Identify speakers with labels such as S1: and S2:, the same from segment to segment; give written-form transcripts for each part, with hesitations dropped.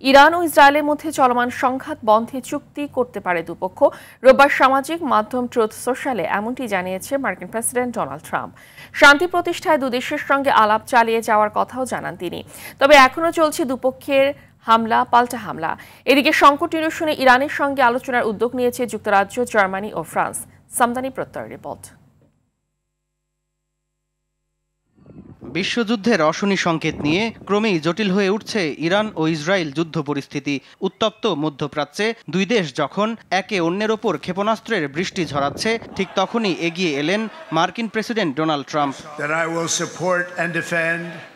S1: Iran ও ইসরায়েলের মধ্যে চলমান সংঘাত বন্ধে চুক্তি করতে পারে দুপক্ষ। রোববার সামাজিক মাধ্যম ট্রুথ সোশ্যালে এমনটি জানিয়েছে মার্কিন প্রেসিডেন্ট ডোনাল্ড ট্রাম্প। শান্তি প্রতিষ্ঠায় দুদেশের সঙ্গে আলাপ চালিয়ে যাওয়ার কথাও জানান তিনি। তবে এখনও চলছে দুপক্ষের হামলা পাল্টা হামলা। এদিকে সংকট নিরসনে ইরানের সঙ্গে আলোচনার উদ্যোগ নিয়েছে যুক্তরাজ্য, জার্মানি ও ফ্রান্স। সামদানি প্রত্যয় রিপোর্ট।
S2: বিশ্বযুদ্ধের অশনি সংকেত নিয়ে ক্রমেই জটিল হয়ে উঠছে ইরান ও ইসরায়েল যুদ্ধ পরিস্থিতি। উত্তপ্ত মধ্যপ্রাচ্যে দুই দেশ যখন একে অন্যের ওপর ক্ষেপণাস্ত্রের বৃষ্টি ঝরাচ্ছে, ঠিক তখনই এগিয়ে এলেন মার্কিন প্রেসিডেন্ট ডোনাল্ড ট্রাম্প।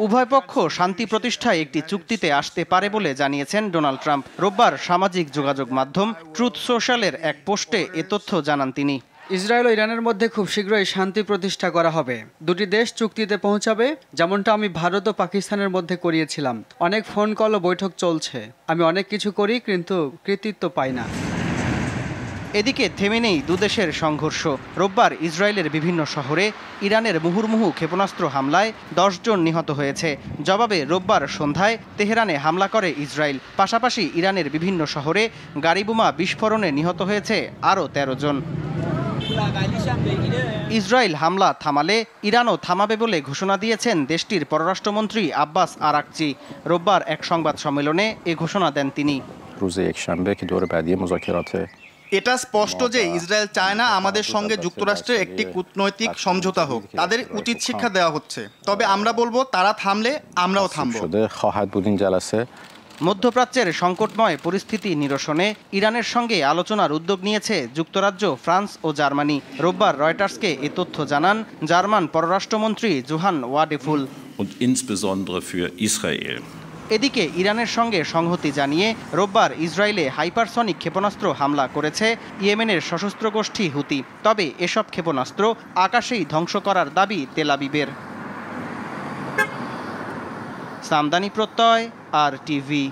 S2: উভয় পক্ষ শান্তি প্রতিষ্ঠায় একটি চুক্তিতে আসতে পারে বলে জানিয়েছেন ডোনাল্ড ট্রাম্প। রোববার সামাজিক যোগাযোগ মাধ্যম ট্রুথ সোশ্যালের এক পোস্টে এ তথ্য জানান তিনি।
S3: ইসরায়েল ও ইরানের মধ্যে খুব শীঘ্রই শান্তি প্রতিষ্ঠা করা হবে। দুটি দেশ চুক্তিতে পৌঁছাবে, যেমনটা আমি ভারত ও পাকিস্তানের মধ্যে করিয়েছিলাম। অনেক ফোন কল ও বৈঠক চলছে। আমি অনেক কিছু করি, কিন্তু কৃতিত্ব পাই না।
S2: এদিকে থেমে নেই দুদেশের সংঘর্ষ। রোববার ইসরায়েলের বিভিন্ন শহরে ইরানের মুহুর্মুহু ক্ষেপণাস্ত্র হামলায় 10 জন নিহত হয়েছে। জবাবে রোববার সন্ধ্যায় তেহরানে হামলা করে ইসরায়েল। পাশাপাশি ইরানের বিভিন্ন শহরে গাড়িবোমা বিস্ফোরণে নিহত হয়েছে আরও 13 জন। ইসরায়েল হামলা থামালে ইরানও থামাবে বলে ঘোষণা দিয়েছেন দেশটির পররাষ্ট্রমন্ত্রী আব্বাস আরাকচি। রোববার এক সংবাদ সম্মেলনে এ ঘোষণা দেন তিনি।
S4: এটা স্পষ্ট যে ইসরায়েল চায় না আমাদের সঙ্গে যুক্তরাষ্ট্রের একটি কূটনৈতিক সমঝোতা হোক। তাদের উচিত শিক্ষা দেওয়া হচ্ছে। তবে আমরা বলবো, তারা থামলে আমরাও থামব।
S2: মধ্যপ্রাচ্যের সংকটময় পরিস্থিতি নিরসনে ইরানের সঙ্গে আলোচনার উদ্যোগ নিয়েছে যুক্তরাজ্য, ফ্রান্স ও জার্মানি। রোববার রয়টার্সকে এ তথ্য জানান জার্মান পররাষ্ট্রমন্ত্রী জোহান ওয়াডেফুল। এদিকে ইরানের সঙ্গে সংহতি জানিয়ে রোববার ইসরায়েলে হাইপারসনিক ক্ষেপণাস্ত্র হামলা করেছে ইয়েমেনের সশস্ত্র গোষ্ঠী হুতি। তবে এসব ক্ষেপণাস্ত্র আকাশেই ধ্বংস করার দাবি তেল আবিবের। সামদানি প্রত্যয়, আর টিভি।